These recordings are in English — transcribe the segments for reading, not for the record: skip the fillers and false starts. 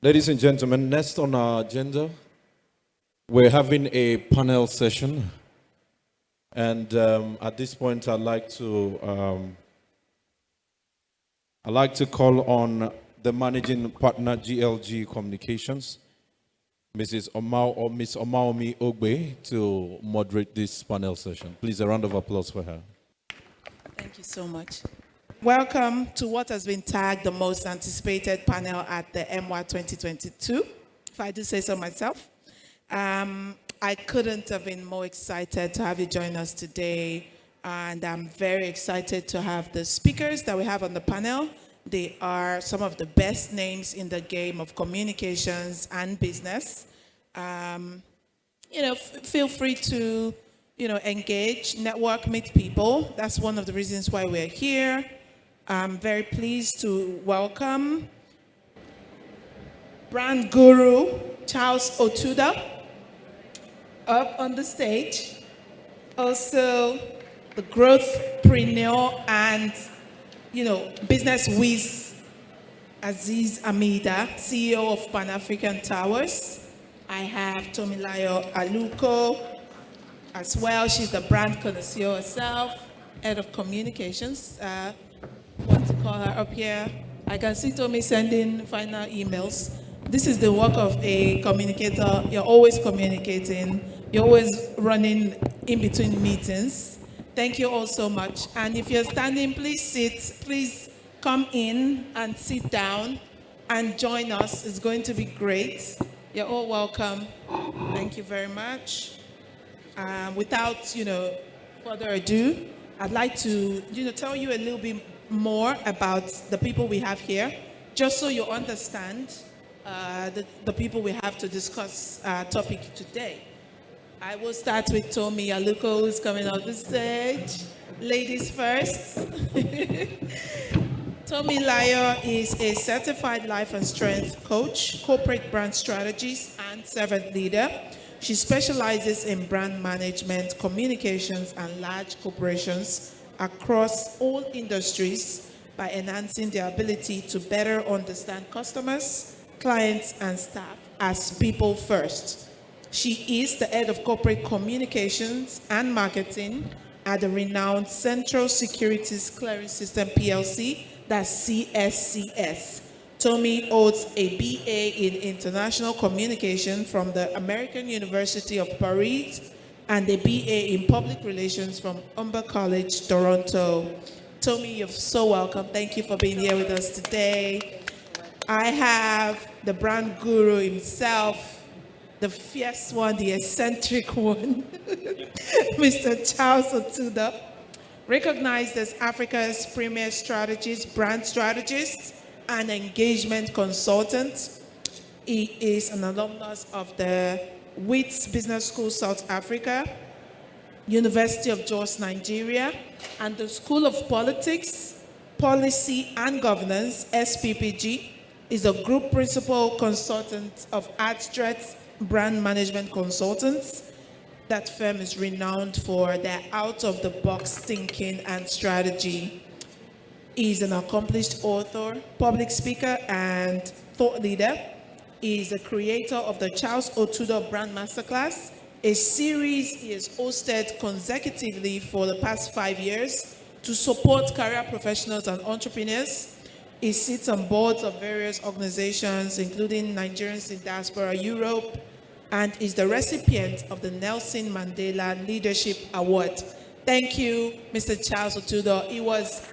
Ladies and gentlemen, next on our agenda, we're having a panel session. And at this point, I'd like to call on the managing partner, GLG Communications, Miss Omaomi Ogbe, to moderate this panel session. Please, a round of applause for her. Thank you so much. Welcome to what has been tagged the most anticipated panel at the MWA 2022, if I do say so myself. I couldn't have been more excited to have you join us today, and I'm very excited to have the speakers that we have on the panel. They are some of the best names in the game of communications and business. Feel free to, engage, network, meet people. That's one of the reasons why we're here. I'm very pleased to welcome brand guru Charles Otuda up on the stage. Also, the growthpreneur and, business whiz Azeez Amida, CEO of Pan-African Towers. I have Tomilayo Aluko as well. She's the brand connoisseur herself, head of communications. Want to call her up here. I can see Tommy sending final emails. This is the work of a communicator. You're always communicating. You're always running in between meetings. Thank you all so much. And if you're standing, please sit. Please come in and sit down and join us. It's going to be great. You're all welcome. Thank you very much. Without, further ado, I'd like to, tell you a little bit more about the people we have here, just so you understand the people we have to discuss our topic today. I will start with Tomi Aluko, who's coming on the stage. Ladies first. Tomilayo is a certified life and strength coach, corporate brand strategist, and servant leader. She specializes in brand management, communications, and large corporations across all industries by enhancing their ability to better understand customers, clients, and staff as people first. She is the head of corporate communications and marketing at the renowned Central Securities Clearing System PLC, that's CSCS. Tomi holds a BA in International Communication from the American University of Paris and a BA in Public Relations from Humber College, Toronto. Tomi, you're so welcome. Thank you for being here with us today. I have the brand guru himself, the fierce one, the eccentric one, Mr. Charles Otuda, recognized as Africa's premier strategist, brand strategist, and engagement consultant. He is an alumnus of the Wits Business School, South Africa, University of Jos, Nigeria, and the School of Politics, Policy and Governance, SPPG, is a group principal consultant of ADSTRAT Brand Management Consultants. That firm is renowned for their out-of-the-box thinking and strategy. He is an accomplished author, public speaker, and thought leader. He is the creator of the Charles Otuda Brand Masterclass, a series he has hosted consecutively for the past 5 years to support career professionals and entrepreneurs. He sits on boards of various organizations, including Nigerians in Diaspora Europe, and is the recipient of the Nelson Mandela Leadership Award. Thank you, Mr. Charles Otuda. He was,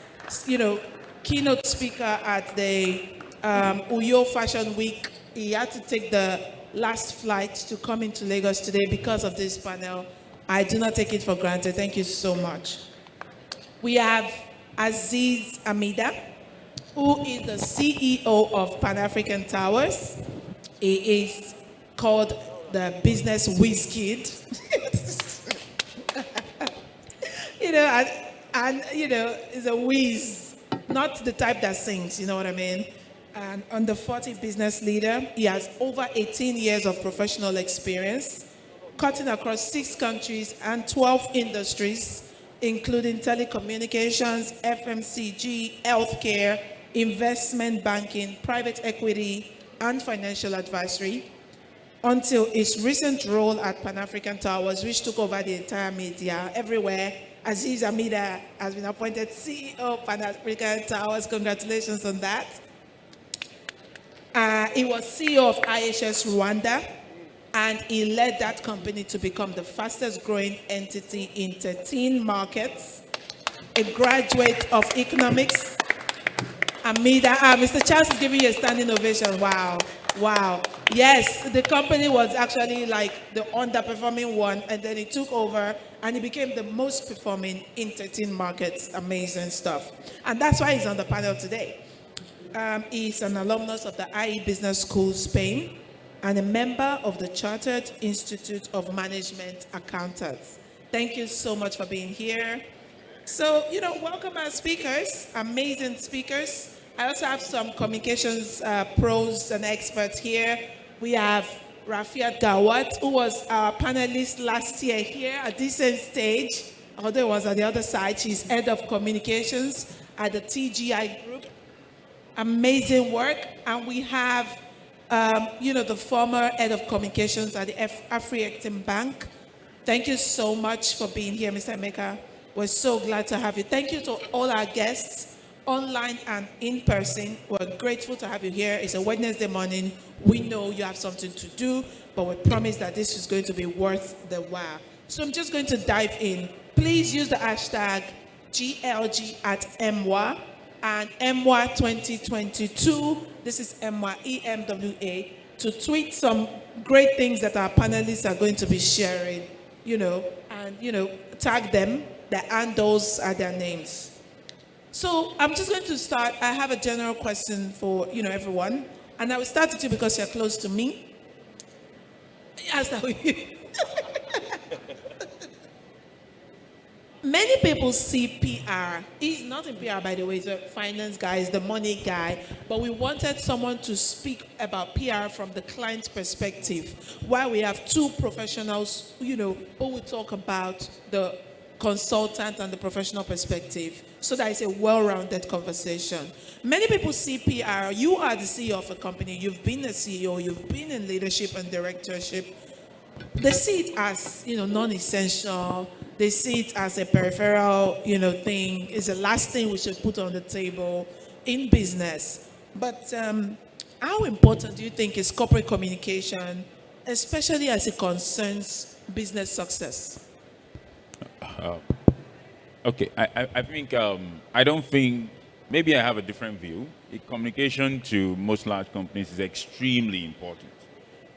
keynote speaker at the Uyo Fashion Week. He had to take the last flight to come into Lagos today because of this panel. I do not take it for granted. Thank you so much. We have Azeez Amida, who is the CEO of Pan-African Towers. He is called the business whiz kid. Is a whiz, not the type that sings, you know what I mean? And under 40 business leader, he has over 18 years of professional experience, cutting across 6 countries and 12 industries, including telecommunications, FMCG, healthcare, investment banking, private equity, and financial advisory until his recent role at Pan-African Towers, which took over the entire media everywhere. Azeez Amida has been appointed CEO of Pan-African Towers. Congratulations on that. He was CEO of IHS Rwanda, and he led that company to become the fastest growing entity in 13 markets. A graduate of economics. Amida, Mr. Charles is giving you a standing ovation. Wow, wow. Yes, the company was actually like the underperforming one, and then he took over and he became the most performing in 13 markets. Amazing stuff. And that's why he's on the panel today. He's an alumnus of the IE Business School, Spain, and a member of the Chartered Institute of Management Accountants. Thank you so much for being here. So, welcome our speakers, amazing speakers. I also have some communications pros and experts here. We have Rafiat Gawat, who was our panelist last year here at this same stage, although it was on the other side. She's head of communications at the TGI Group. Amazing work. And we have, the former head of communications at the Afri-Exim Bank. Thank you so much for being here, Mr. Emeka. We're so glad to have you. Thank you to all our guests, online and in person. We're grateful to have you here. It's a Wednesday morning. We know you have something to do, but we promise that this is going to be worth the while. So I'm just going to dive in. Please use the hashtag GLG at EMWA and EMWA 2022. This is EMWA, EMWA, to tweet some great things that our panelists are going to be sharing, and, tag them. The handles are their names. So I'm just going to start. I have a general question for everyone, and I will start with you because you're close to me. Yes, many people see PR. He's not in PR, by the way. He's a finance guy. He's the money guy. But we wanted someone to speak about PR from the client's perspective. While we have two professionals, who will talk about the consultant and the professional perspective, so that it's a well-rounded conversation. Many people see PR. You are the CEO of a company. You've been a CEO. You've been in leadership and directorship. They see it as non-essential. They see it as a peripheral thing. It's the last thing we should put on the table in business. But how important do you think is corporate communication, especially as it concerns business success? Okay, I think, I don't think, maybe I have a different view. Communication to most large companies is extremely important.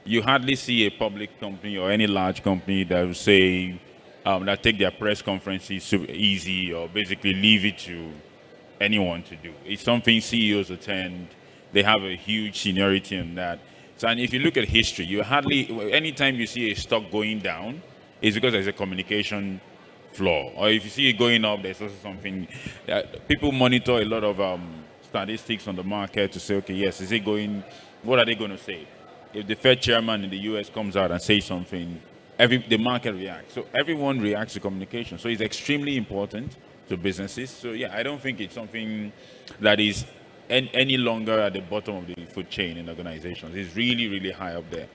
You hardly see a public company or any large company that will say, that take their press conferences so easy or basically leave it to anyone to do. It's something CEOs attend. They have a huge seniority in that. So, and if you look at history, you hardly, anytime you see a stock going down, it's because there's a communication flaw. Or if you see it going up, there's also something that people monitor a lot of statistics on the market to say, okay, yes, is it going, what are they going to say? If the Fed chairman in the US comes out and says something, the market reacts. So everyone reacts to communication. So it's extremely important to businesses. So yeah, I don't think it's something that is any longer at the bottom of the food chain in organizations. It's really, really high up there.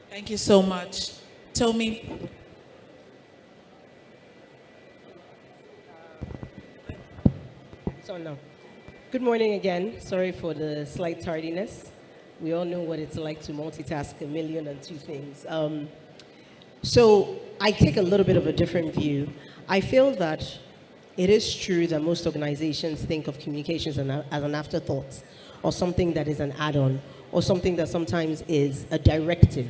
Thank you so much. Tomi. So no. Good morning again. Sorry for the slight tardiness. We all know what it's like to multitask a million and two things. So I take a little bit of a different view. I feel that it is true that most organizations think of communications as an afterthought, or something that is an add-on, or something that sometimes is a directive,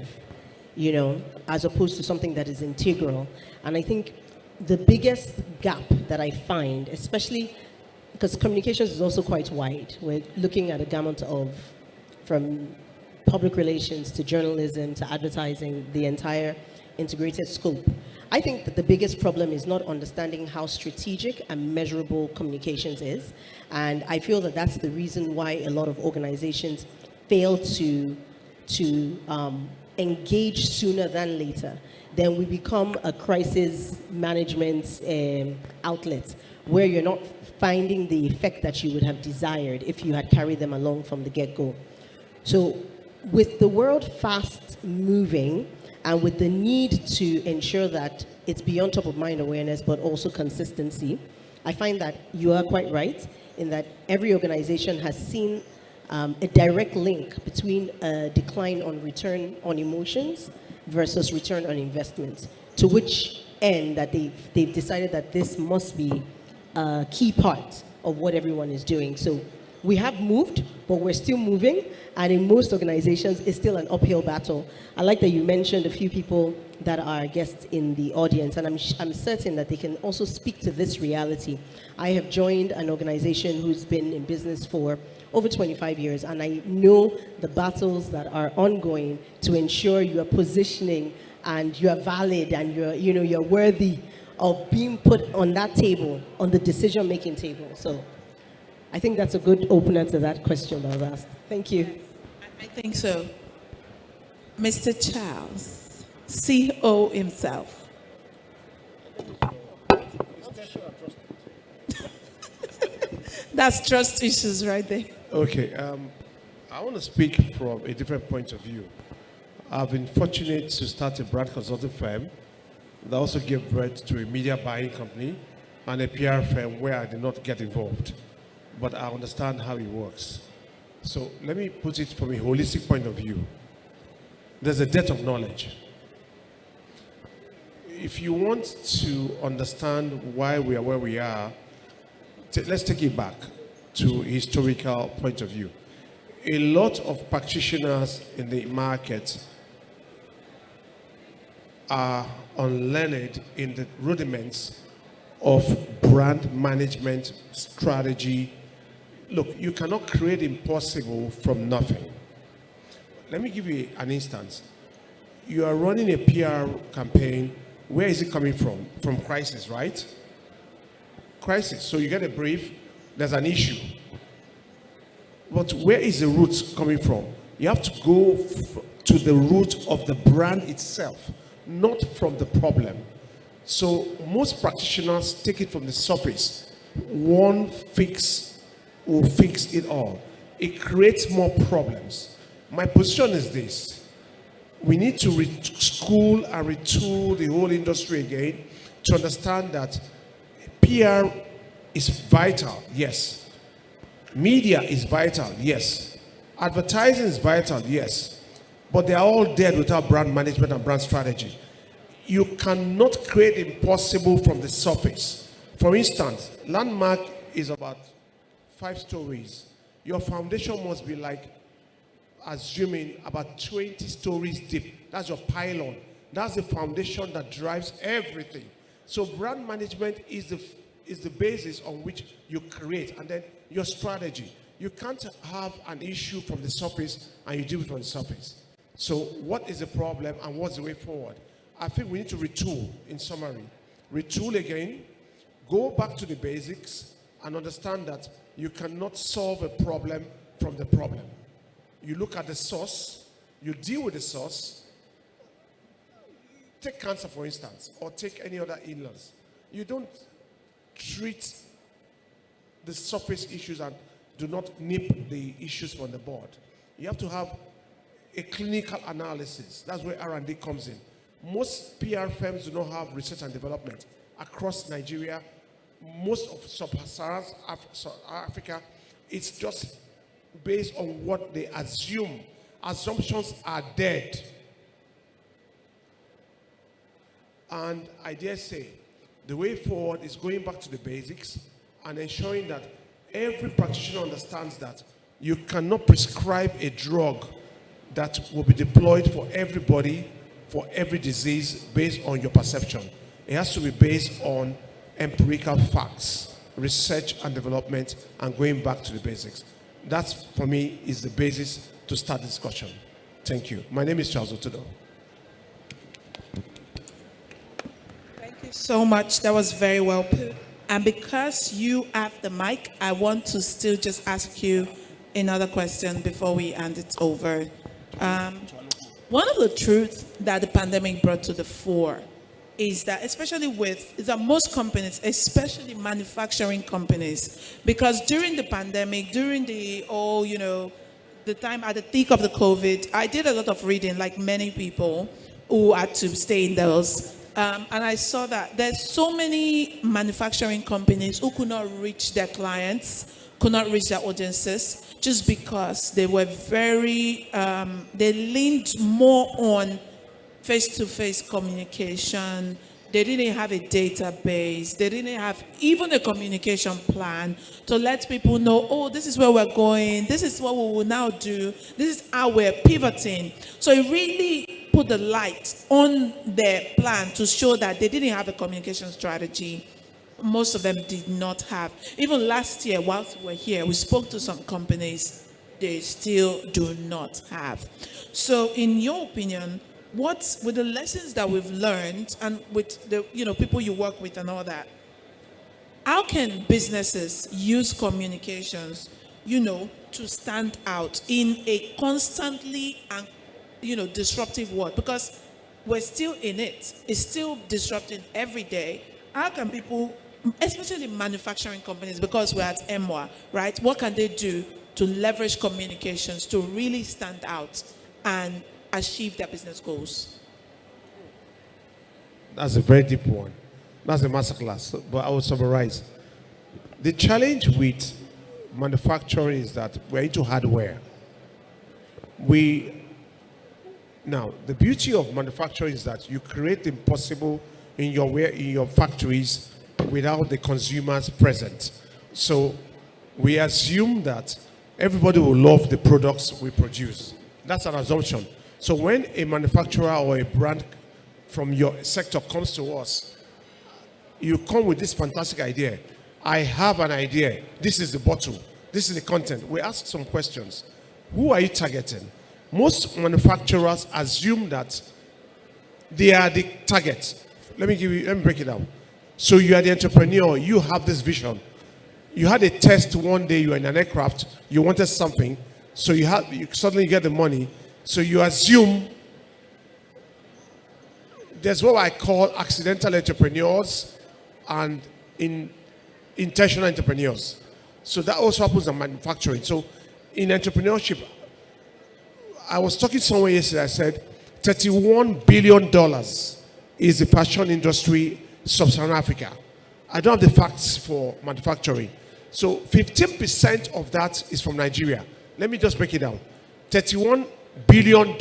as opposed to something that is integral. And I think the biggest gap that I find, especially because communications is also quite wide. We're looking at a gamut of, from public relations to journalism to advertising, the entire integrated scope. I think that the biggest problem is not understanding how strategic and measurable communications is. And I feel that that's the reason why a lot of organizations fail to engage sooner than later. Then we become a crisis management outlet where you're not finding the effect that you would have desired if you had carried them along from the get-go. So with the world fast moving and with the need to ensure that it's beyond top of mind awareness, but also consistency, I find that you are quite right in that every organization has seen a direct link between a decline on return on emotions versus return on investment, to which end that they've decided that this must be a key part of what everyone is doing. So we have moved, but we're still moving, and in most organizations, it's still an uphill battle. I like that you mentioned a few people that are guests in the audience, and I'm certain that they can also speak to this reality. I have joined an organization who's been in business for over 25 years, and I know the battles that are ongoing to ensure you are positioning and you are valid and you're worthy of being put on that table, on the decision-making table. So I think that's a good opener to that question that was asked. Thank you. I think so. Mr. Charles, CO himself. That's trust issues right there. Okay, I want to speak from a different point of view. I've been fortunate to start a brand consulting firm that also gave birth to a media buying company and a PR firm where I did not get involved, but I understand how it works. So let me put it from a holistic point of view. There's a debt of knowledge. If you want to understand why we are where we are, let's take it back to a historical point of view. A lot of practitioners in the market are unlearned in the rudiments of brand management strategy. Look, you cannot create impossible from nothing. Let me give you an instance. You are running a PR campaign. Where is it coming from? From crisis, right? Crisis. So you get a brief, there's an issue. But where is the root coming from? You have to go to the root of the brand itself, not from the problem. So most practitioners take it from the surface. One fix will fix it all. It creates more problems. My position is this. We need to school and retool the whole industry again to understand that PR is vital, yes. Media is vital, yes. Advertising is vital, yes. But they are all dead without brand management and brand strategy. You cannot create impossible from the surface. For instance, Landmark is about 5 stories. Your foundation must be like, assuming about 20 stories deep. That's your pylon. That's the foundation that drives everything. So brand management is the basis on which you create, and then your strategy. You can't have an issue from the surface and you deal with it from the surface. So what is the problem and what's the way forward? I think we need to retool, in summary. Retool again, go back to the basics and understand that you cannot solve a problem from the problem. You look at the source, you deal with the source. Take cancer, for instance, or take any other illness. You don't treat the surface issues and do not nip the issues from the bud. You have to have a clinical analysis. That's where R&D comes in. Most PR firms do not have research and development across Nigeria. Most of sub-Saharan Africa, it's just based on what they assume. Assumptions are dead. And I dare say, the way forward is going back to the basics and ensuring that every practitioner understands that you cannot prescribe a drug that will be deployed for everybody, for every disease, based on your perception. It has to be based on empirical facts, research and development, and going back to the basics. That, for me, is the basis to start the discussion. Thank you. My name is Charles Otodo. Thank you so much. That was very well put. And because you have the mic, I want to still just ask you another question before we hand it over. One of the truths that the pandemic brought to the fore is that, most companies, especially manufacturing companies, because during the pandemic, during the the time at the peak of the COVID, I did a lot of reading, like many people who had to stay indoors. And I saw that there's so many manufacturing companies who could not reach their clients, could not reach their audiences, just because they were very, they leaned more on face-to-face communication. They didn't have a database. They didn't have even a communication plan to let people know, oh, this is where we're going. This is what we will now do. This is how we're pivoting. So it really put the light on their plan to show that they didn't have a communication strategy. Most of them did not have. Even last year, whilst we were here, we spoke to some companies. They still do not have. So in your opinion, what, with the lessons that we've learned and with the people you work with and all that, how can businesses use communications, to stand out in a constantly and disruptive world? Because we're still in it. It's still disrupting every day. How can people, especially manufacturing companies, because we're at MWA, right? What can they do to leverage communications to really stand out and achieve their business goals? That's a very deep one. That's a masterclass, but I will summarize. The challenge with manufacturing is that we're into hardware. Now, the beauty of manufacturing is that you create the impossible in your factories without the consumers present. So we assume that everybody will love the products we produce. That's an assumption. So when a manufacturer or a brand from your sector comes to us, you come with this fantastic idea. I have an idea. This is the bottle. This is the content. We ask some questions. Who are you targeting? Most manufacturers assume that they are the target. Let me break it down. So you are the entrepreneur. You have this vision. You had a test one day. You were in an aircraft. You wanted something. So you suddenly get the money. So you assume there's what I call accidental entrepreneurs and intentional entrepreneurs. So that also happens in manufacturing. So in entrepreneurship, I was talking somewhere yesterday, I said $31 billion is the fashion industry sub-Saharan Africa. I don't have the facts for manufacturing. So 15% of that is from Nigeria. Let me just break it down. $31 billion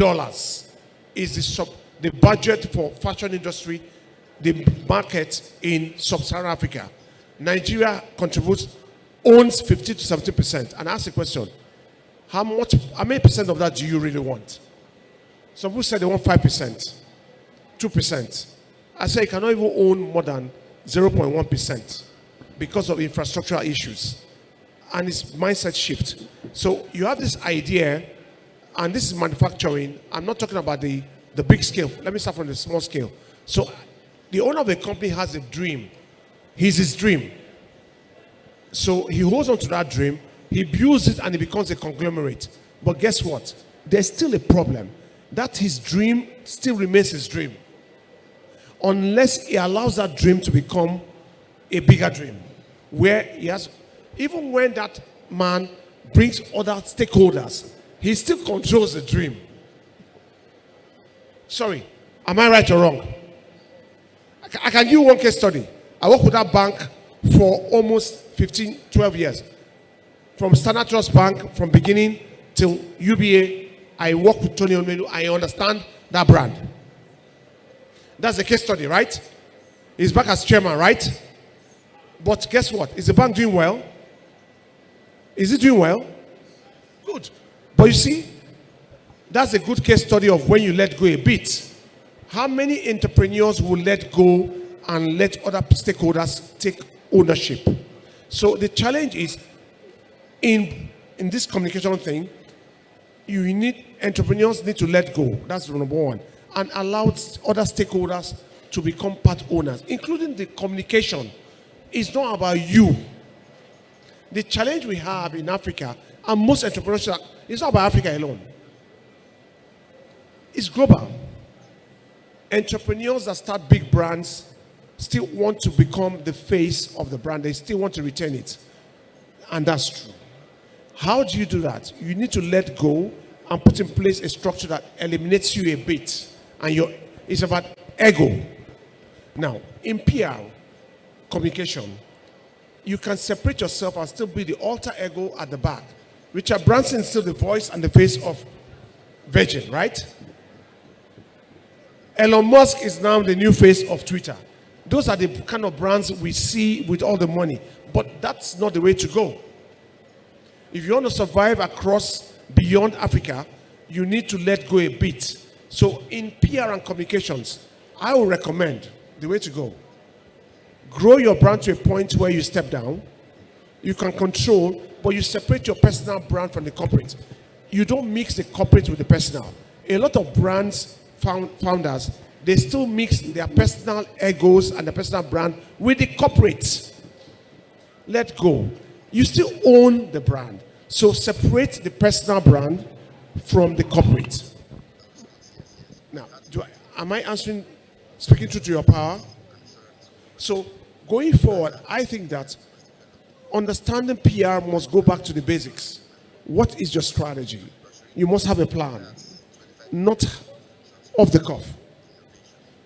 is the budget for fashion industry, the market in sub-Saharan Africa. Nigeria owns 50 to 70%. And I ask the question, how many percent of that do you really want? Some people said they want 5%, 2%. I say you cannot even own more than 0.1% because of infrastructural issues. And it's mindset shift. So you have this idea, and this is manufacturing. I'm not talking about the big scale. Let me start from the small scale. So the owner of the company has a dream. He's his dream. So he holds on to that dream. He builds it and it becomes a conglomerate. But guess what? There's still a problem. That his dream still remains his dream. Unless he allows that dream to become a bigger dream. Where he has, even when that man brings other stakeholders, he still controls the dream. Sorry, am I right or wrong? I can give you one case study. I worked with that bank for almost 15, 12 years. From Standard Trust Bank, from beginning till UBA, I work with Tony Omedu. I understand that brand. That's a case study, right? He's back as chairman, right? But guess what? Is the bank doing well? Is it doing well? Good. But you see, that's a good case study of when you let go a bit. How many entrepreneurs will let go and let other stakeholders take ownership? So the challenge is, in this communication thing, entrepreneurs need to let go. That's number one. And allow other stakeholders to become part owners, including the communication. It's not about you. The challenge we have in Africa, and most entrepreneurs, it's not about Africa alone. It's global. Entrepreneurs that start big brands still want to become the face of the brand. They still want to retain it. And that's true. How do you do that? You need to let go and put in place a structure that eliminates you a bit. And it's about ego. Now, in PR, communication, you can separate yourself and still be the alter ego at the back. Richard Branson is still the voice and the face of Virgin, right? Elon Musk is now the new face of Twitter. Those are the kind of brands we see with all the money. But that's not the way to go. If you want to survive across beyond Africa, you need to let go a bit. So in PR and communications, I will recommend the way to go. Grow your brand to a point where you step down. You can control, but you separate your personal brand from the corporate. You don't mix the corporate with the personal. A lot of brands, founders, they still mix their personal egos and their personal brand with the corporate. Let go. You still own the brand. So separate the personal brand from the corporate. Now, am I speaking true to your power? So going forward, I think that understanding PR must go back to the basics. What is your strategy? You must have a plan, not off the cuff.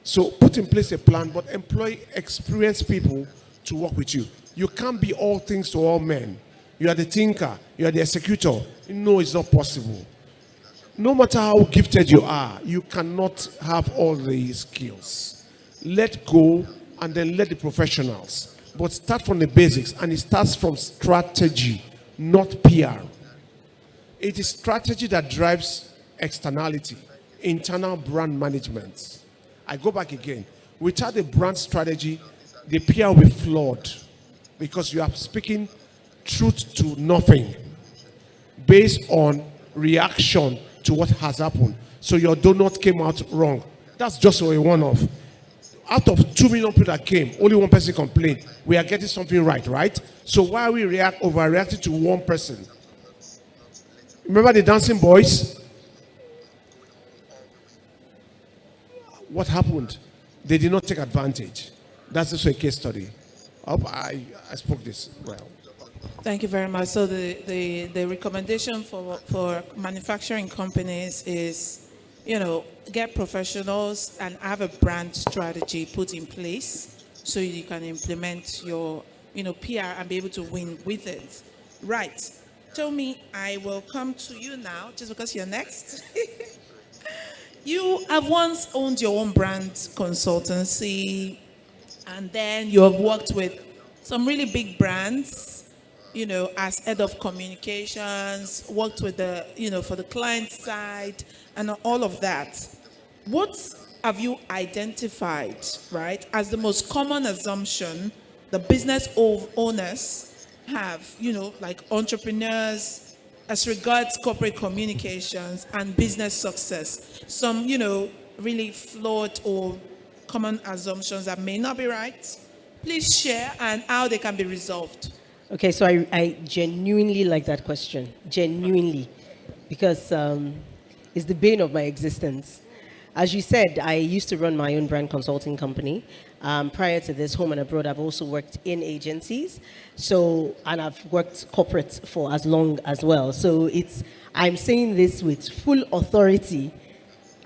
So put in place a plan, but employ experienced people to work with you. You can't be all things to all men. You are the thinker, you are the executor. No, it's not possible. No matter how gifted you are, you cannot have all the skills. Let go and then let the professionals. But start from the basics, and it starts from strategy, not PR. It is strategy that drives externality, internal brand management. I go back again. Without a brand strategy, the PR will be flawed because you are speaking truth to nothing based on reaction to what has happened. So your donut came out wrong. That's just a one-off. Out of 2 million people that came, only one person complained. We are getting something right, right? So why are we overreacting to one person? Remember the dancing boys? What happened? They did not take advantage. That's also a case study. I hope I spoke this well. Thank you very much. So the recommendation for manufacturing companies is, get professionals and have a brand strategy put in place so you can implement your, PR and be able to win with it. Right. Tomi, I will come to you now, just because you're next. You have once owned your own brand consultancy, and then you have worked with some really big brands, as head of communications, worked with the, for the client side and all of that. What have you identified, right, as the most common assumption the business owners have, like entrepreneurs, as regards corporate communications and business success? Some, really flawed or common assumptions that may not be right. Please share and how they can be resolved. Okay, so I genuinely like that question, genuinely, because it's the bane of my existence. As you said, I used to run my own brand consulting company. Prior to this, home and abroad, I've also worked in agencies. And I've worked corporate for as long as well. So I'm saying this with full authority.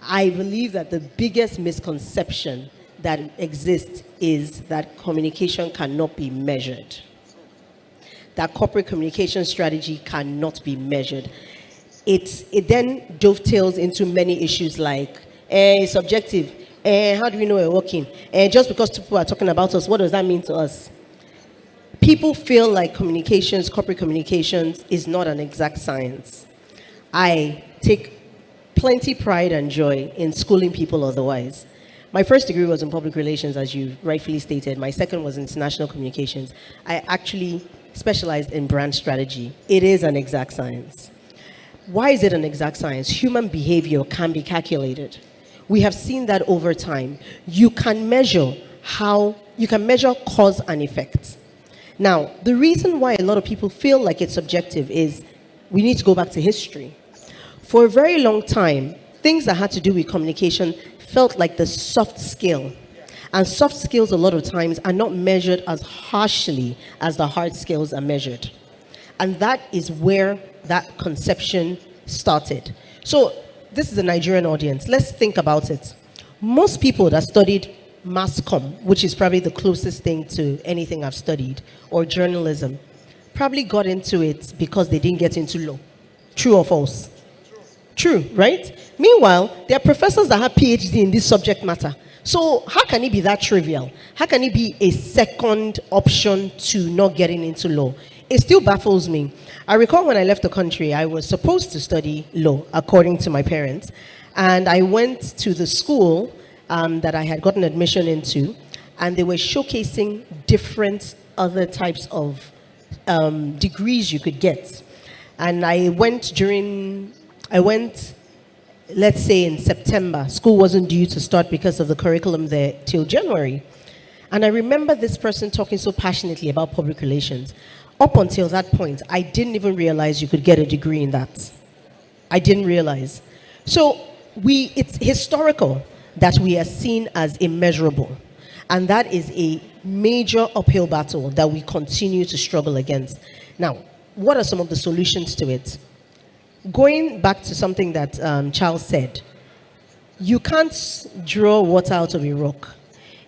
I believe that the biggest misconception that exists is that communication cannot be measured. That corporate communication strategy cannot be measured. It then dovetails into many issues like it's subjective. How do we know we're working? Just because people are talking about us, what does that mean to us? People feel like corporate communications is not an exact science. I take plenty pride and joy in schooling people otherwise. My first degree was in public relations, as you rightfully stated. My second was in international communications. I actually specialized in brand strategy. It is an exact science. Why is it an exact science? Human behavior can be calculated. We have seen that over time. You can measure cause and effect. Now, the reason why a lot of people feel like it's subjective is we need to go back to history. For a very long time, things that had to do with communication felt like the soft skill. And soft skills a lot of times are not measured as harshly as the hard skills are measured. And that is where that conception started. So this is a Nigerian audience. Let's think about it. Most people that studied mass comm, which is probably the closest thing to anything I've studied, or journalism, probably got into it because they didn't get into law. True or false? True, right? Meanwhile, there are professors that have PhD in this subject matter. So how can it be that trivial? How can it be a second option to not getting into law? It still baffles me. I recall when I left the country, I was supposed to study law, according to my parents. And I went to the school that I had gotten admission into, and they were showcasing different other types of degrees you could get. And I went, let's say in September. School wasn't due to start because of the curriculum there till January. And I remember this person talking so passionately about public relations. Up until that point, I didn't even realize you could get a degree in that. I didn't realize. So it's historical that we are seen as immeasurable. And that is a major uphill battle that we continue to struggle against. Now, what are some of the solutions to it? Going back to something that Charles said, you can't draw water out of a rock.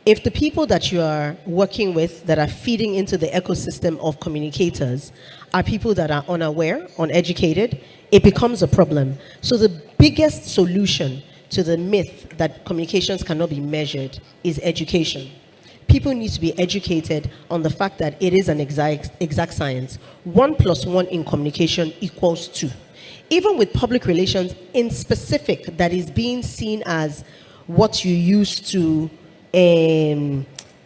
If the people that you are working with that are feeding into the ecosystem of communicators are people that are unaware, uneducated, it becomes a problem. So the biggest solution to the myth that communications cannot be measured is education. People need to be educated on the fact that it is an exact science. 1 + 1 in communication equals 2. Even with public relations in specific, that is being seen as what you use to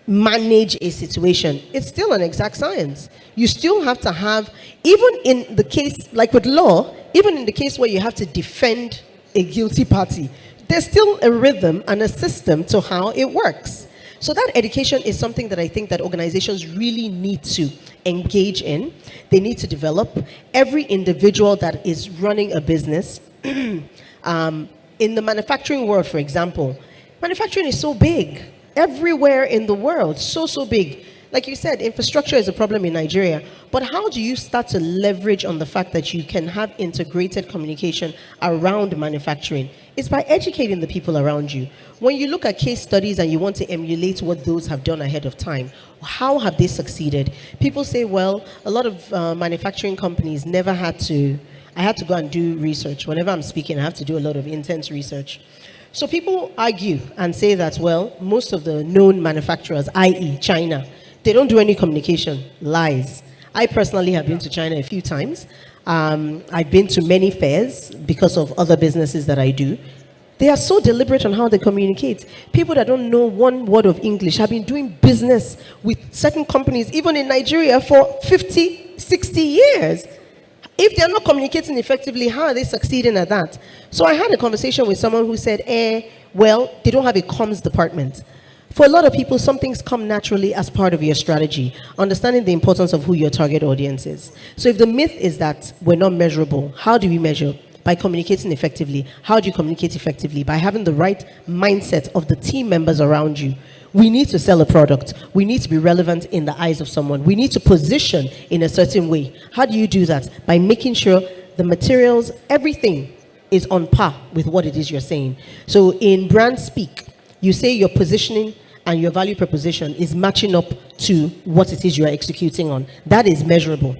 manage a situation, it's still an exact science. You still have to have, even in the case, like with law, even in the case where you have to defend a guilty party, there's still a rhythm and a system to how it works. So that education is something that I think that organizations really need to engage in. They need to develop. Every individual that is running a business, in the manufacturing world, for example, manufacturing is so big. Everywhere in the world, so big. Like you said, infrastructure is a problem in Nigeria. But how do you start to leverage on the fact that you can have integrated communication around manufacturing? It's by educating the people around you. When you look at case studies and you want to emulate what those have done ahead of time, how have they succeeded? People say, well, a lot of manufacturing companies never had to, I had to go and do research. Whenever I'm speaking, I have to do a lot of intense research. So people argue and say that, well, most of the known manufacturers, i.e. China, they don't do any communication. Lies. I personally have been to China a few times. I've been to many fairs because of other businesses that I do. They are so deliberate on how they communicate. People that don't know one word of English have been doing business with certain companies, even in Nigeria, for 50, 60 years. If they're not communicating effectively, how are they succeeding at that? So I had a conversation with someone who said, well, they don't have a comms department. For a lot of people, some things come naturally as part of your strategy, understanding the importance of who your target audience is. So if the myth is that we're not measurable, how do we measure? By communicating effectively. How do you communicate effectively? By having the right mindset of the team members around you. We need to sell a product. We need to be relevant in the eyes of someone. We need to position in a certain way. How do you do that? By making sure the materials, everything is on par with what it is you're saying. So in brand speak, you say your positioning and your value proposition is matching up to what it is you are executing on. That is measurable.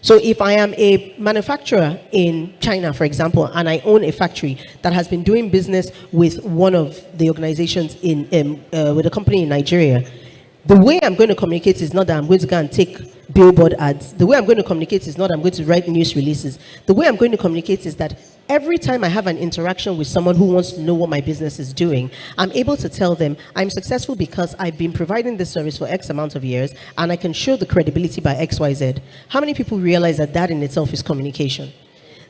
So if I am a manufacturer in China, for example, and I own a factory that has been doing business with one of the organizations with a company in Nigeria, the way I'm going to communicate is not that I'm going to go and take billboard ads. The way I'm going to communicate is not I'm going to write news releases. The way I'm going to communicate is that every time I have an interaction with someone who wants to know what my business is doing, I'm able to tell them I'm successful because I've been providing this service for X amount of years and I can show the credibility by XYZ. How many people realize that that in itself is communication?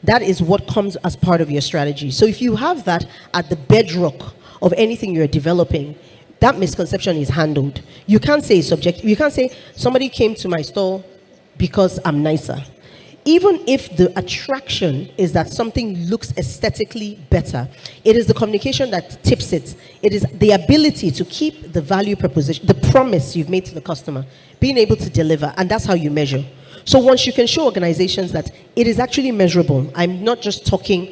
That is what comes as part of your strategy. So if you have that at the bedrock of anything you're developing, that misconception is handled. You can't say subjective. You can't say somebody came to my store because I'm nicer. Even if the attraction is that something looks aesthetically better, it is the communication that tips it. It is the ability to keep the value proposition, the promise you've made to the customer, being able to deliver, and that's how you measure. So once you can show organizations that it is actually measurable, I'm not talking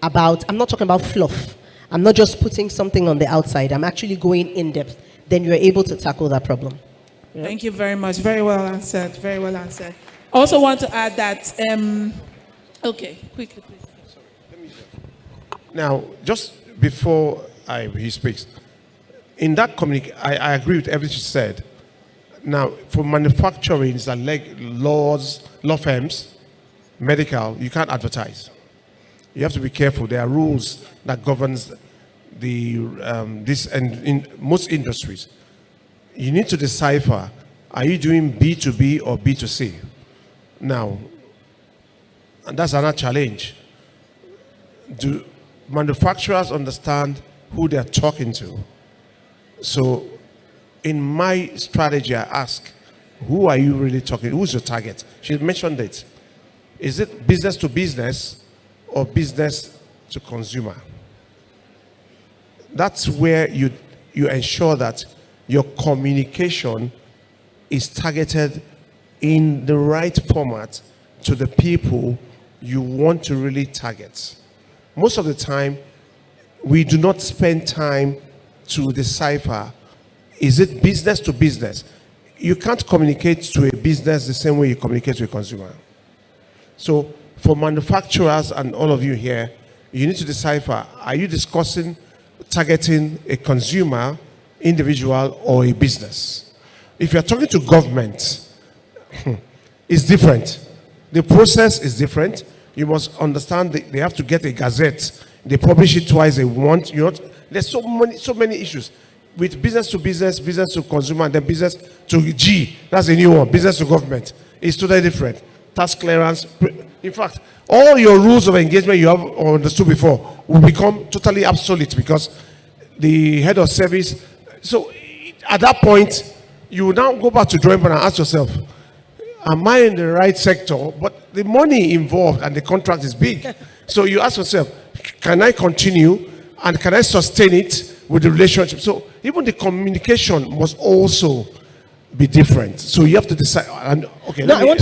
about fluff. I'm not just putting something on the outside. I'm actually going in depth. Then you're able to tackle that problem. Yeah. Thank you very much. Very well answered. Very well answered. Also want to add that, okay, quickly, please. Now, just before he speaks, in that I agree with everything she said. Now, for manufacturing, it's like laws, law firms, medical, you can't advertise. You have to be careful. There are rules that governs this, and in most industries, you need to decipher, are you doing B2B or B2C? Now, and that's another challenge. Do manufacturers understand who they're talking to? So, in my strategy, I ask, who are you really talking to? Who's your target? She mentioned it. Is it business to business or business to consumer? That's where you ensure that your communication is targeted in the right format to the people you want to really target. Most of the time, we do not spend time to decipher, is it business to business? You can't communicate to a business the same way you communicate to a consumer. So for manufacturers and all of you here, you need to decipher, are you discussing targeting a consumer, individual, or a business? If you're talking to government, it's different. The process is different. You must understand they have to get a gazette. They publish it twice a month. There's so many issues. With business to business, business to consumer, and then business to G. That's a new one. Business to government. It's totally different. Tax clearance. In fact, all your rules of engagement you have understood before will become totally obsolete because the head of service. So at that point, you will now go back to drawing board and ask yourself, am I in the right sector? But the money involved and the contract is big. So you ask yourself, can I continue and can I sustain it with the relationship? So even the communication must also be different. So you have to decide. And okay, no, I want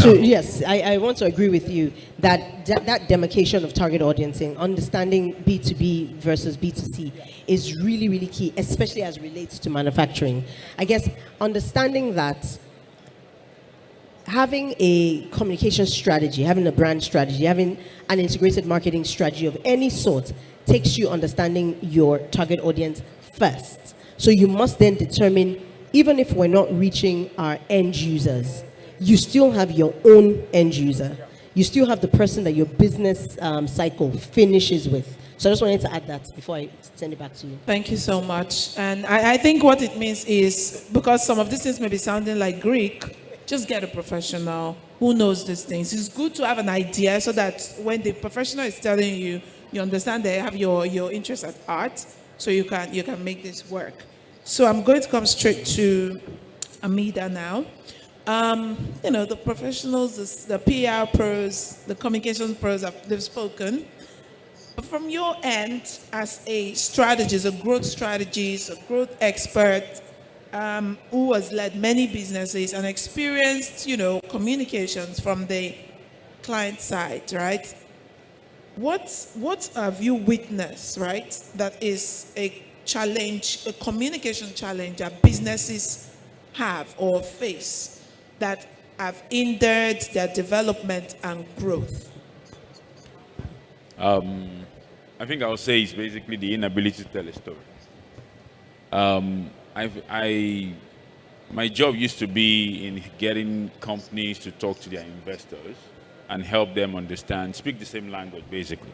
to agree with you that demarcation of target audience, understanding B2B versus B2C is really, really key, especially as relates to manufacturing. I guess understanding that having a communication strategy, having a brand strategy, having an integrated marketing strategy of any sort takes you understanding your target audience first. So you must then determine, even if we're not reaching our end users, you still have your own end user. You still have the person that your business cycle finishes with. So I just wanted to add that before I send it back to you. Thank you so much. And I think what it means is, because some of these things may be sounding like Greek, just get a professional who knows these things. It's good to have an idea so that when the professional is telling you, you understand they have your interest at heart, so you can make this work. So I'm going to come straight to Amida now. The professionals, the PR pros, the communications pros, they've spoken. But from your end, as a strategist, a growth expert, who has led many businesses and experienced, communications from the client side, right? What have you witnessed, right, that is a challenge, a communication challenge that businesses have or face that have hindered their development and growth? I think I would say it's basically the inability to tell a story. My job used to be in getting companies to talk to their investors and help them understand, speak the same language, basically.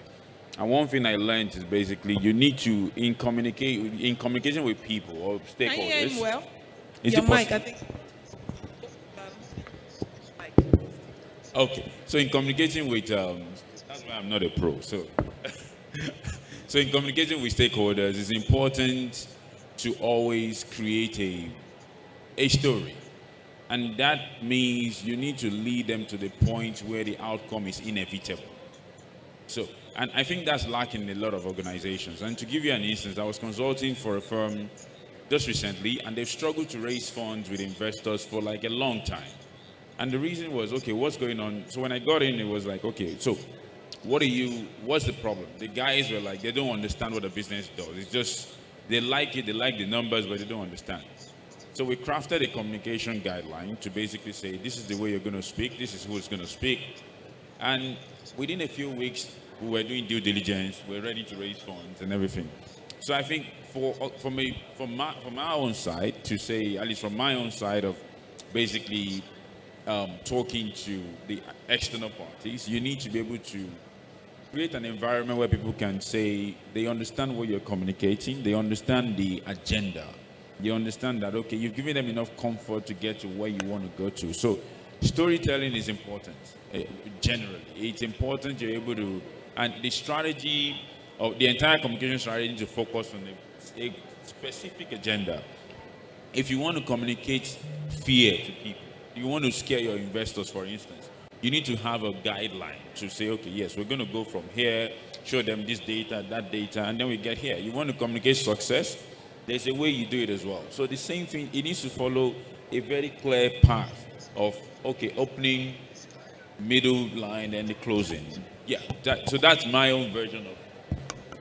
And one thing I learned is basically you need to, in communication with people or stakeholders. Can you hear him well? Is Your it mic, I think. Okay, so in communicating with, that's why I'm not a pro. So in communicating with stakeholders, it's important to always create a story. And that means you need to lead them to the point where the outcome is inevitable. So, and I think that's lacking in a lot of organizations. And to give you an instance, I was consulting for a firm just recently, and they've struggled to raise funds with investors for like a long time. And the reason was, okay, what's going on? So when I got in, it was like, okay, so what's the problem? The guys were like, they don't understand what the business does. It's just, they like it, they like the numbers, but they don't understand. So we crafted a communication guideline to basically say, this is the way you're going to speak, this is who's going to speak. And within a few weeks, we were doing due diligence, we were ready to raise funds and everything. So I think from our own side, to say, at least from my own side of basically talking to the external parties, you need to be able to create an environment where people can say they understand what you're communicating, they understand the agenda, they understand that, okay, you've given them enough comfort to get to where you want to go to. So storytelling is important, generally. It's important you're able to, and the strategy of the entire communication strategy to focus on a specific agenda. If you want to communicate fear to people, you want to scare your investors, for instance, you need to have a guideline to say, okay, yes, we're going to go from here, show them this data, that data, and then we get here. You want to communicate success, there's a way you do it as well. So the same thing, it needs to follow a very clear path of, okay, opening, middle line, and the closing. Yeah, so that's my own version of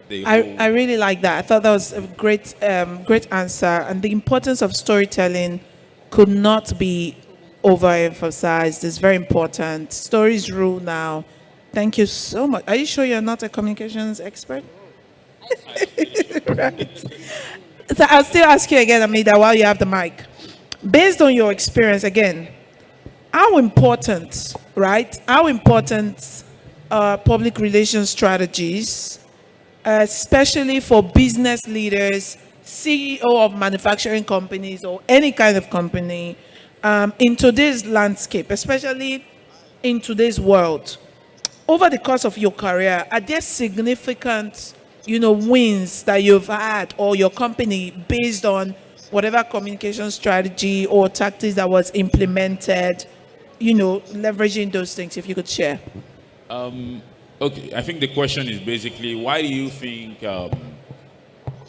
the whole. I really like that. I thought that was a great answer. And the importance of storytelling could not be overemphasized. It's very important. Stories rule now. Thank you so much. Are you sure you're not a communications expert? Right. So I'll still ask you again, Amida, while you have the mic. Based on your experience, again, how important, right? How important public relations strategies, especially for business leaders, CEO of manufacturing companies or any kind of company, in today's landscape, especially in today's world? Over the course of your career, are there significant, wins that you've had or your company based on whatever communication strategy or tactics that was implemented, leveraging those things, if you could share? Okay, I think the question is basically, why do you think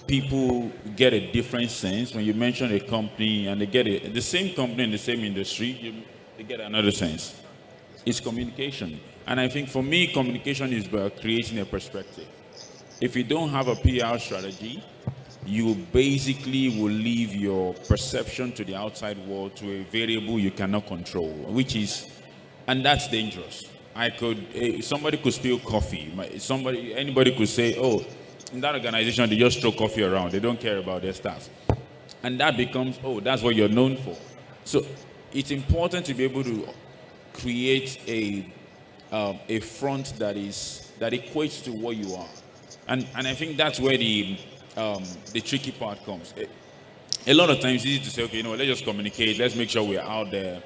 people get a different sense when you mention a company and they get the same company in the same industry, they get another sense? It's communication. And I think for me, communication is about creating a perspective. If you don't have a PR strategy, you basically will leave your perception to the outside world to a variable you cannot control, and that's dangerous. Somebody could spill coffee. Anybody could say, oh, in that organization, they just throw coffee around. They don't care about their staff. And that becomes, oh, that's what you're known for. So it's important to be able to create a front that equates to what you are. And I think that's where the tricky part comes. A lot of times it's easy to say, okay, let's just communicate, let's make sure we're out there.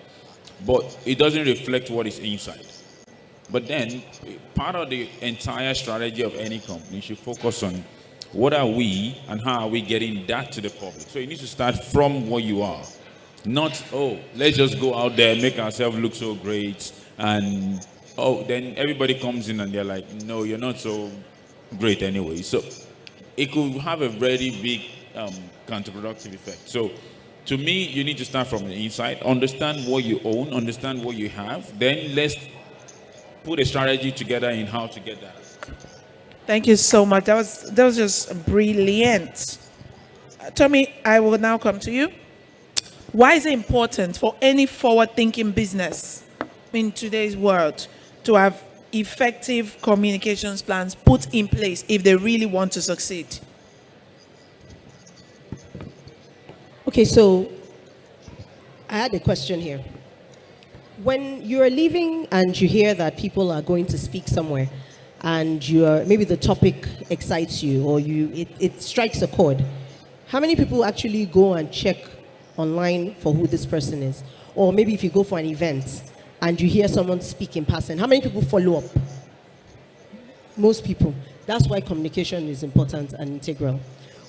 But it doesn't reflect what is inside. But then, part of the entire strategy of any company should focus on what are we and how are we getting that to the public. So you need to start from what you are. Not, oh, let's just go out there, make ourselves look so great, and then everybody comes in and they're like, no, you're not so great anyway. So it could have a very big counterproductive effect. So to me, you need to start from the inside, understand what you own, understand what you have, then let's put a strategy together in how to get that. Thank you so much. That was just brilliant. Tommy, I will now come to you. Why is it important for any forward-thinking business in today's world to have effective communications plans put in place if they really want to succeed? Okay, so I had a question here. When you're leaving and you hear that people are going to speak somewhere, and maybe the topic excites you or it strikes a chord, how many people actually go and check online for who this person is? Or maybe if you go for an event and you hear someone speak in passing, how many people follow up? Most people. That's why communication is important and integral.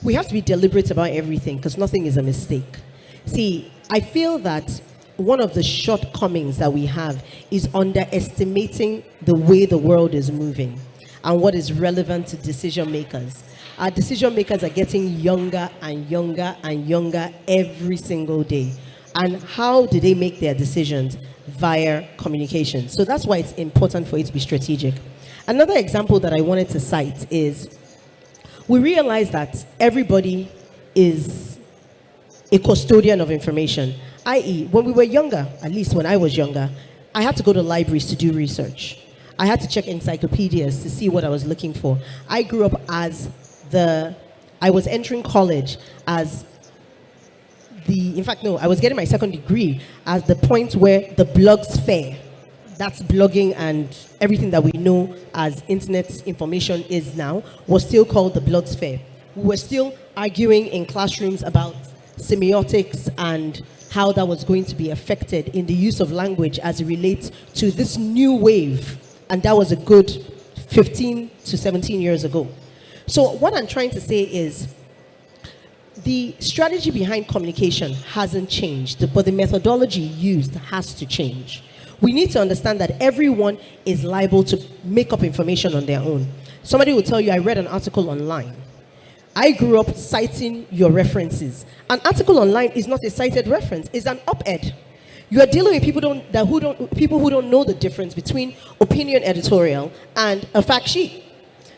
We have to be deliberate about everything because nothing is a mistake. See, I feel that one of the shortcomings that we have is underestimating the way the world is moving and what is relevant to decision makers. Our decision makers are getting younger and younger and younger every single day. And how do they make their decisions? via communication. So that's why it's important for it to be strategic. Another example that I wanted to cite is we realize that everybody is a custodian of information, i.e., when we were younger, at least when I was younger, I had to go to libraries to do research. I had to check encyclopedias to see what I was looking for. I grew up as I was entering college as I was getting my second degree as the point where the blogs fair, that's blogging and everything that we know as internet information is now, was still called the blogs fair. We were still arguing in classrooms about semiotics and how that was going to be affected in the use of language as it relates to this new wave. And that was a good 15 to 17 years ago. So what I'm trying to say is the strategy behind communication hasn't changed, but the methodology used has to change. We need to understand that everyone is liable to make up information on their own. Somebody will tell you, I read an article online. I grew up citing your references. An article online is not a cited reference, it's an op-ed. You are dealing with people who don't know the difference between opinion editorial and a fact sheet.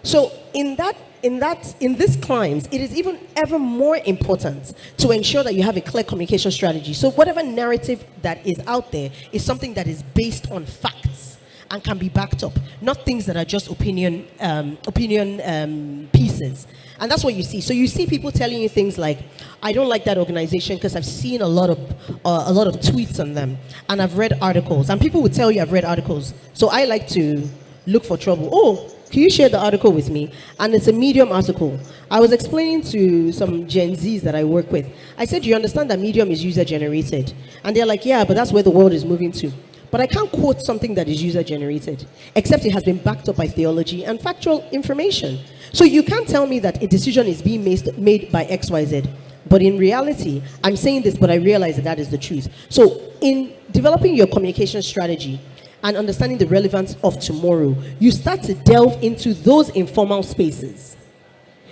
So in this climes, it is even ever more important to ensure that you have a clear communication strategy. So whatever narrative that is out there is something that is based on facts and can be backed up, not things that are just opinion pieces. And that's what you see. So you see people telling you things like, I don't like that organization because I've seen a lot of tweets on them, and I've read articles. And people will tell you I've read articles. So I like to look for trouble. Oh, can you share the article with me? And it's a Medium article. I was explaining to some Gen Zs that I work with. I said, you understand that Medium is user generated? And they're like, yeah, but that's where the world is moving to. But I can't quote something that is user generated, except it has been backed up by theology and factual information. So you can't tell me that a decision is being made by XYZ. But in reality, I'm saying this, but I realize that that is the truth. So in developing your communication strategy and understanding the relevance of tomorrow, you start to delve into those informal spaces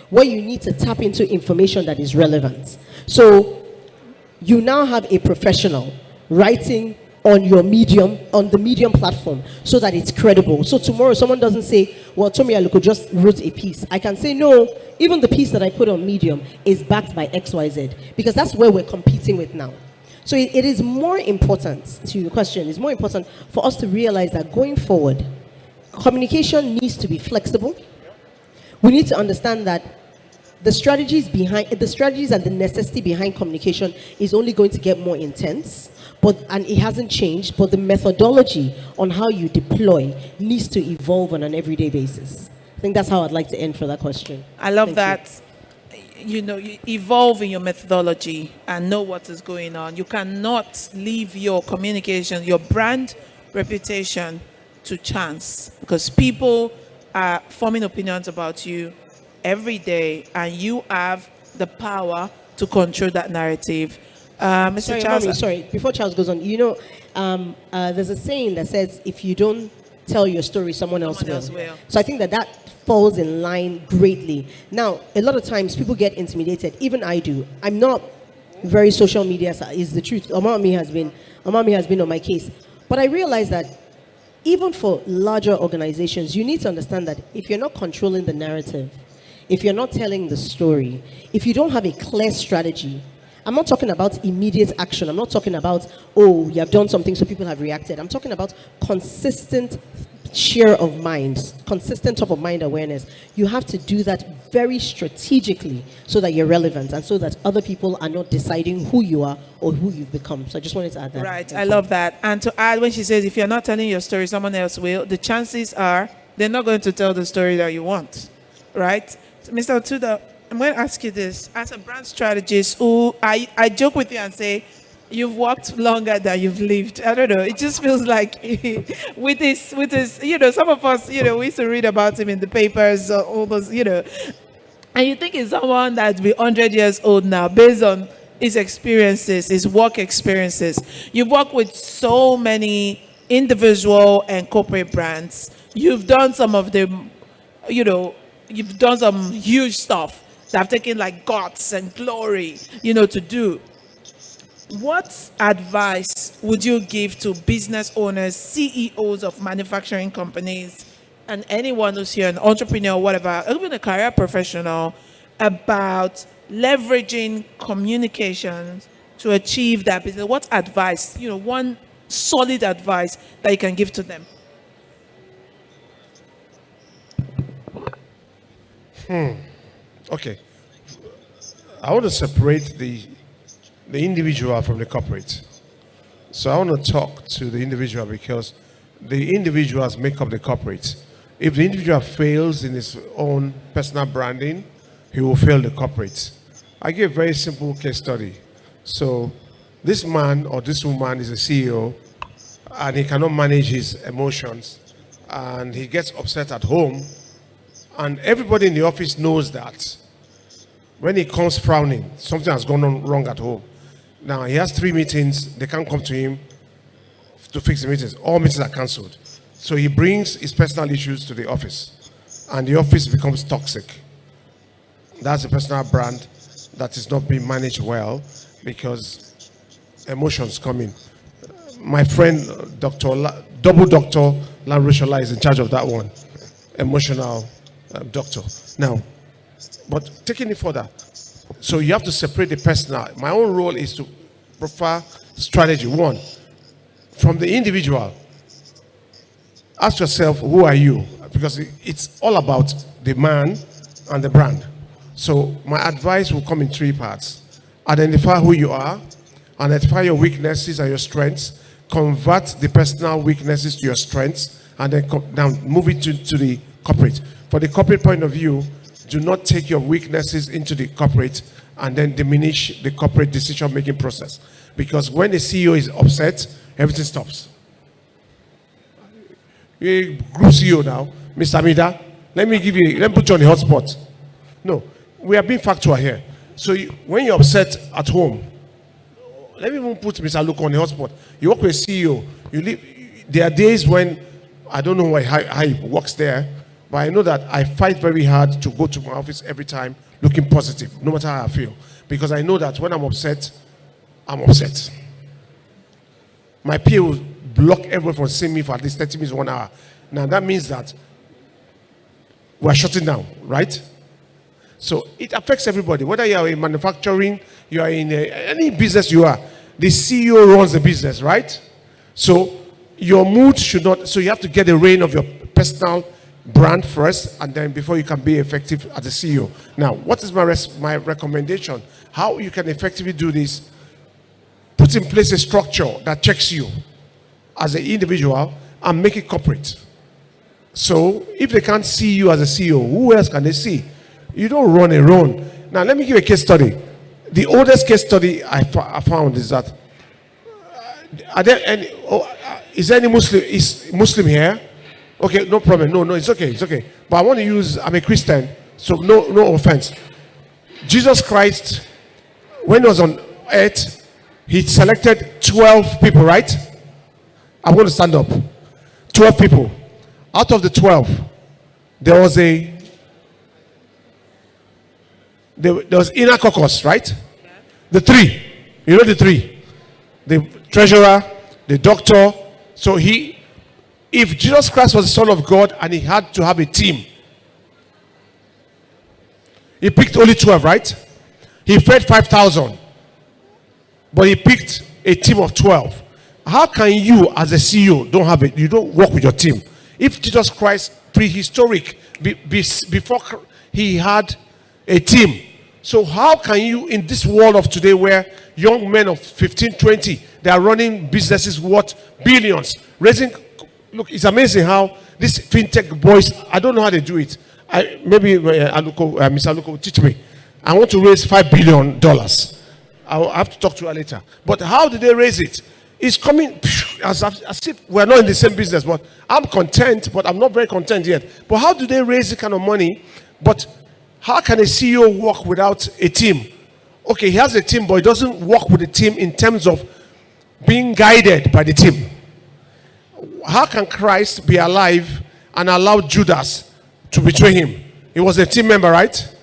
where you need to tap into information that is relevant. So you now have a professional writing on your Medium, on the Medium platform, so that it's credible. So tomorrow someone doesn't say, well, Tomilayo just wrote a piece. I can say, no, even the piece that I put on Medium is backed by XYZ, because that's where we're competing with now. So it is more important, to your question, it's more important for us to realize that going forward, communication needs to be flexible. We need to understand that the strategies and the necessity behind communication is only going to get more intense, and it hasn't changed, but the methodology on how you deploy needs to evolve on an everyday basis. I think that's how I'd like to end for that question. I love that. You evolve in your methodology and know what is going on. You cannot leave your communication, your brand reputation to chance, because people are forming opinions about you every day, and you have the power to control that narrative. Mr. Charles. Sorry, before Charles goes on, there's a saying that says, if you don't tell your story, someone else will. So I think that falls in line greatly. Now, a lot of times people get intimidated. Even I do. I'm not very social media, is the truth. Omami has been on my case. But I realize that even for larger organizations, you need to understand that if you're not controlling the narrative, if you're not telling the story, if you don't have a clear strategy, I'm not talking about immediate action. I'm not talking about, oh, you have done something so people have reacted. I'm talking about consistent share of mind, consistent top of mind awareness. You have to do that very strategically so that you're relevant and so that other people are not deciding who you are or who you've become. So I just wanted to add that. Right, I love that. And to add, when she says, if you're not telling your story, someone else will, the chances are they're not going to tell the story that you want, right? So Mr. Otuda, I'm going to ask you this. As a brand strategist, who I joke with you and say, you've worked longer than you've lived. I don't know. It just feels like with this, some of us, we used to read about him in the papers, all those, and you think he's someone that's been 100 years old now based on his experiences, his work experiences. You've worked with so many individual and corporate brands. You've done some of them, you've done some huge stuff that have taken like guts and glory, to do. what advice would you give to business owners, CEOs of manufacturing companies, and anyone who's here, an entrepreneur, whatever, even a career professional, about leveraging communications to achieve that business? What advice, one solid advice that you can give to them? Okay. I want to separate the individual from the corporate. So I want to talk to the individual because the individuals make up the corporate. If the individual fails in his own personal branding, he will fail the corporate. I give a very simple case study. So this man or this woman is a CEO and he cannot manage his emotions and he gets upset at home, and everybody in the office knows that. When he comes frowning, something has gone on wrong at home. Now he has 3 meetings, they can't come to him to fix the meetings. All meetings are cancelled. So he brings his personal issues to the office and the office becomes toxic. That's a personal brand that is not being managed well because emotions come in. My friend, Double Doctor Lanrushola is in charge of that one, emotional doctor. Now, but taking it further, so you have to separate the personal. My own role is to prefer strategy. One, from the individual, ask yourself, who are you? Because it's all about the man and the brand. So my advice will come in 3 parts. Identify who you are, identify your weaknesses and your strengths, convert the personal weaknesses to your strengths, and then now move it to the corporate. For the corporate point of view, do not take your weaknesses into the corporate and then diminish the corporate decision-making process. Because when the CEO is upset, everything stops. You're a group CEO now, Mr. Amida, let me put you on the hotspot. No, we are being factual here. So when you're upset at home, let me even put Mr. Aluko on the hotspot. You work with a CEO, there are days when, I don't know how he works there, but I know that I fight very hard to go to my office every time looking positive, no matter how I feel. Because I know that when I'm upset, I'm upset. My PA will block everyone from seeing me for at least 30 minutes, 1 hour. Now that means that we're shutting down, right? So it affects everybody. Whether you are in manufacturing, you are in any business you are, the CEO runs the business, right? So your mood should not, so you have to get the reign of your personal brand first, and then before you can be effective as a CEO. Now, what is my recommendation? How you can effectively do this? Put in place a structure that checks you as an individual and make it corporate. So if they can't see you as a CEO, who else can they see? You don't run alone. Now, let me give a case study. The oldest case study I found is that is there any Muslim here? Okay, no problem. No, it's okay. It's okay. But I want to use, I'm a Christian, so no offense. Jesus Christ, when he was on earth, he selected 12 people, right? I'm going to stand up. 12 people. Out of the 12, there was inner caucus, right? Yeah. The 3. You know the 3. The treasurer, the doctor. So if Jesus Christ was the Son of God and he had to have a team, he picked only 12, right? He fed 5,000, but he picked a team of 12. How can you, as a CEO, you don't work with your team? If Jesus Christ, prehistoric, before he had a team, so how can you, in this world of today where young men of 15, 20, they are running businesses worth billions, look, it's amazing how these fintech boys, I don't know how they do it. Maybe Mr. Aluko will teach me. I want to raise $5 billion. I'll have to talk to her later. But how did they raise it? It's coming as if we're not in the same business. But I'm content, but I'm not very content yet. But how do they raise this kind of money? But how can a CEO work without a team? Okay, he has a team, but he doesn't work with the team in terms of being guided by the team. How can Christ be alive and allow Judas to betray him? He was a team member, right?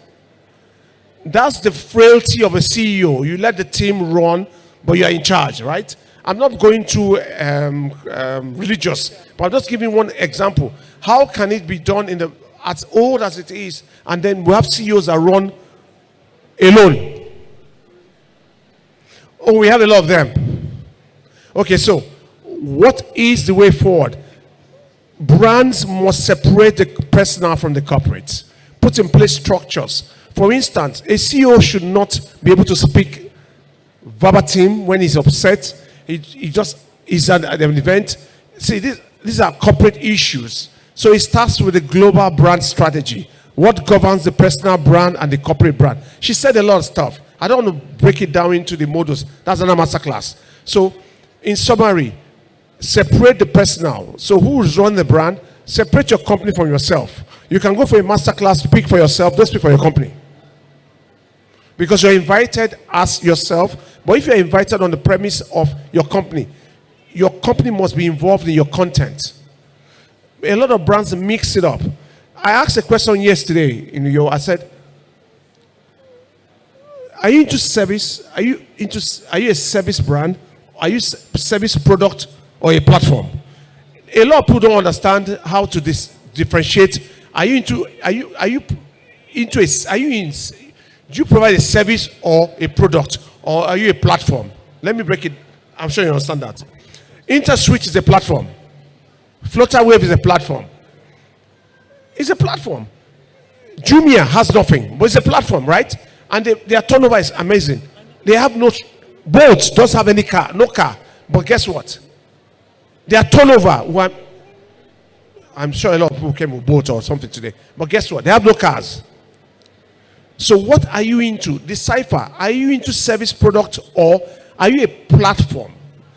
That's the frailty of a CEO. You let the team run, but you are in charge, right? I'm not going to religious, but I'm just giving one example. How can it be done as old as it is, and then we have CEOs that run alone? Oh, we have a lot of them. Okay, so what is the way forward? Brands must separate the personal from the corporate. Put in place structures. For instance, a CEO should not be able to speak verbatim when he's upset. He's at an event. See, these are corporate issues. So it starts with the global brand strategy. What governs the personal brand and the corporate brand? She said a lot of stuff. I don't want to break it down into the models. That's another masterclass. So, in summary, separate the personal. So, who is running the brand? Separate your company from yourself. You can go for a masterclass, speak for yourself, don't speak for your company. Because you're invited as yourself. But if you're invited on the premise of your company must be involved in your content. A lot of brands mix it up. I asked a question yesterday in New York. I said, are you into service? Are you a service brand? Are you a service product or a platform? A lot of people don't understand how to differentiate. Do you provide a service or a product, or are you a platform? Let me break it. I'm sure you understand that. InterSwitch is a platform. Flutterwave is a platform. It's a platform. Jumia has nothing, but it's a platform, right? And their turnover is amazing. They have no boats, don't have any car, no car. But guess what? Their turnover, I'm sure a lot of people came with boats or something today. But guess what? They have no cars. So what are you into? Decipher. Are you into service product, or are you a platform?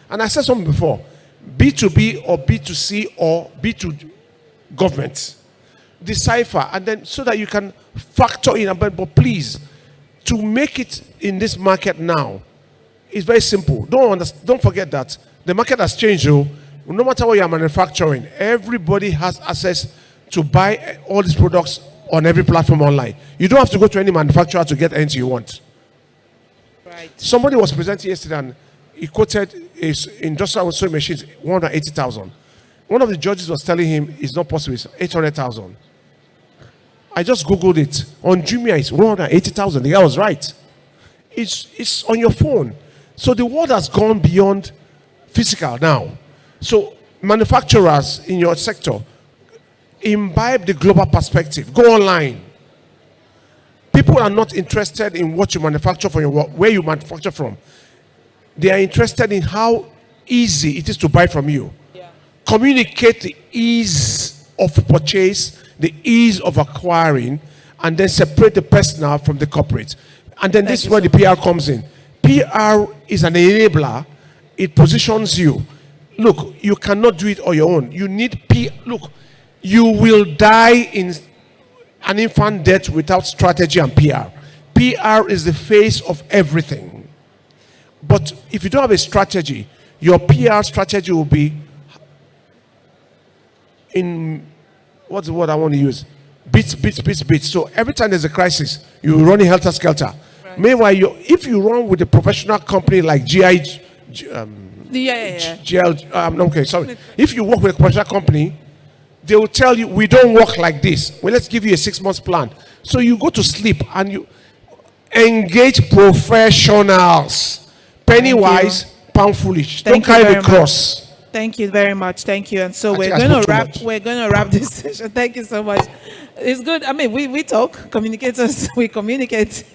And I said something before. B2B or B2C or B2 government. Decipher, and then so that you can factor in. But please, to make it in this market now, it's very simple. Don't forget that the market has changed. No matter what you are manufacturing, everybody has access to buy all these products on every platform online. You don't have to go to any manufacturer to get anything you want. Right. Somebody was presenting yesterday and he quoted his industrial sewing machines, 180,000. One of the judges was telling him it's not possible, it's 800,000. I just Googled it. On Jumia, it's 180,000. The guy was right. It's on your phone. So the world has gone beyond physical now. So manufacturers in your sector, imbibe the global perspective. Go online. People are not interested in what you manufacture from where you manufacture from. They are interested in how easy it is to buy from you. Yeah. Communicate the ease of purchase, the ease of acquiring, and then separate the personal from the corporate. And then this is where the PR comes in. PR is an enabler. It positions you. Look, you cannot do it on your own. You need PR. Look, you will die in an infant death without strategy and PR. PR is the face of everything. But if you don't have a strategy, your PR strategy will be in, what's the word I want to use? Beats. So every time there's a crisis, you run a helter-skelter. Right. Meanwhile, if you run with a professional company like GLG, okay, sorry. If you work with a professional company, they will tell you, we don't work like this. Well, let's give you a 6-month plan. So you go to sleep and you engage professionals. Penny wise, pound foolish. Don't carry the cross. Thank you very much. Thank you. And so we're going to wrap this session. Thank you so much. It's good. I mean, we talk, communicators, we communicate.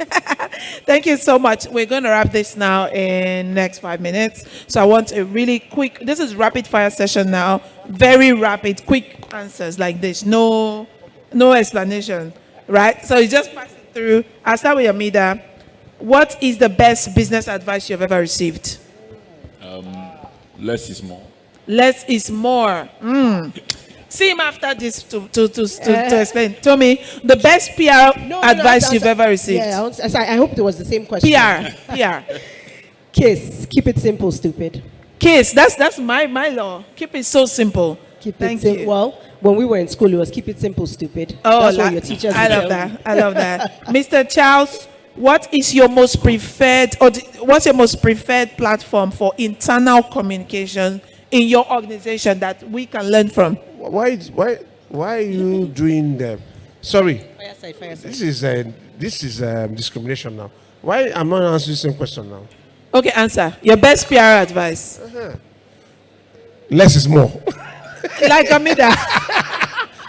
Thank you so much. We're going to wrap this now in next 5 minutes. So I want a really quick, this is rapid fire session now. Very rapid, quick answers like this. No explanation, right? So you just pass it through. I'll start with Amida. What is the best business advice you've ever received? Less is more. Less is more. See him after this to explain. Tommy, the best PR advice you've ever received. Yeah, I hope it was the same question. PR. Kiss. Keep it simple, stupid. Kiss. That's my law. Keep it so simple. Thank you. Well, when we were in school, it was keep it simple, stupid. Oh, that's what your teachers I love that. Mr. Charles, What is your most preferred, what's your most preferred platform for internal communication in your organization that we can learn from? Why are you doing the? Sorry, Fireside. this is discrimination now. Why am I not answering the same question now? Okay, answer. Your best PR advice. Less is more. Like Amida.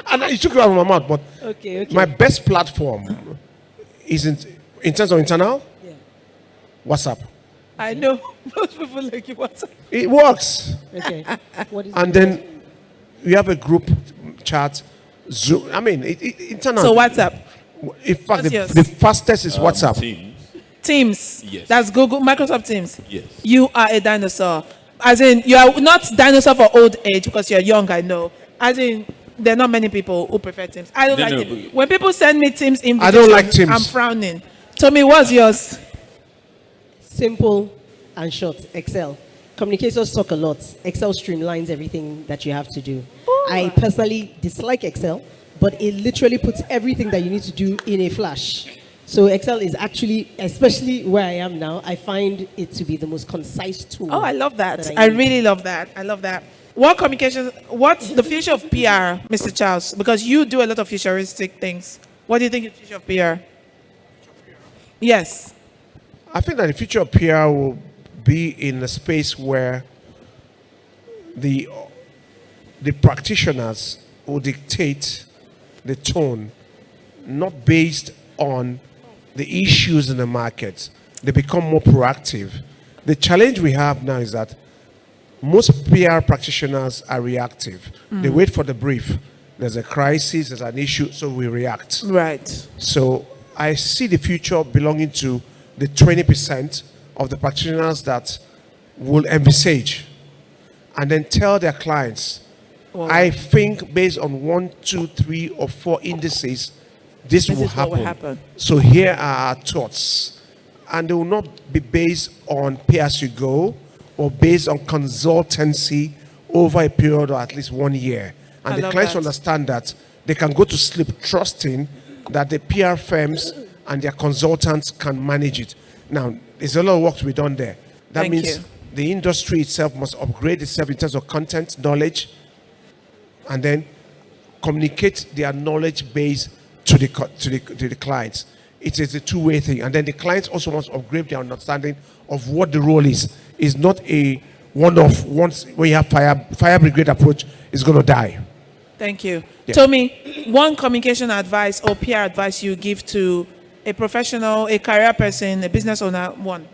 And you took it out of my mouth, but Okay. my best platform is in terms of internal. Yeah. WhatsApp. I know. Most people like you. What's It works. Okay. What is And then we have a group chat. Zoom. I mean, internal. So WhatsApp? In fact, What's yours? the fastest is WhatsApp. Teams. Teams. Yes. That's Google, Microsoft Teams. Yes. You are a dinosaur. As in, you are not dinosaur for old age because you're young, I know. As in, there are not many people who prefer Teams. I don't No, like no, it. but- When people send me Teams invitations, I don't like Teams. I'm frowning. Tommy, what's yours? simple and short? Excel. Communicators talk a lot. Excel streamlines everything that you have to do. I personally dislike Excel, but it literally puts everything that you need to do in a flash. So Excel is actually, especially where I am now, I find it to be the most concise tool. Oh, I love that. that I use. really love that. I love that. What's the future of PR, Mr. Charles? Because you do a lot of futuristic things. What do you think is the future of PR? Yes. I think that the future of PR will be in a space where the practitioners will dictate the tone, not based on the issues in the market. They become more proactive. The challenge we have now is that most PR practitioners are reactive. They wait for the brief. There's a crisis, there's an issue, so we react. Right. So I see the future belonging to the 20% of the practitioners that will envisage and then tell their clients, I think based on 1, 2, 3, or 4 indices, this will is what will happen. happen. So here are our thoughts. And they will not be based on pay as you go or based on consultancy over a period of at least 1 year. I And the love clients that. understand that they can go to sleep trusting that the PR firms and their consultants can manage it. Now, there's a lot of work to be done there. That Thank means you. the industry itself must upgrade itself in terms of content, knowledge, and then communicate their knowledge base to the clients. It is a two-way thing. And then the clients also must upgrade their understanding of what the role is. It's not a one-off, once when you have fire brigade approach, it's going to die. Thank you. Yeah. Tommy, one communication advice or PR advice you give to a professional, a career person, a business owner, one.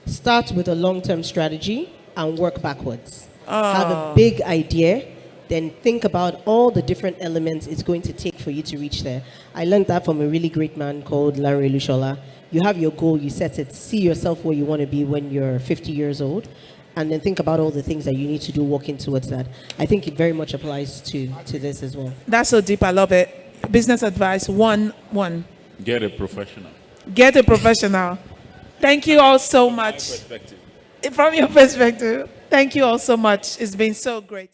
Start with a long-term strategy and work backwards. Have a big idea, then think about all the different elements it's going to take for you to reach there. I learned that from a really great man called Larry Lushola. You have your goal, you set it, see yourself where you want to be when you're 50 years old, and then think about all the things that you need to do working towards that. I think it very much applies to this as well. That's so deep. I love it. Business advice, one. Get a professional. Get a professional. Thank you all so much. Perspective. From your perspective, thank you all so much. It's been so great.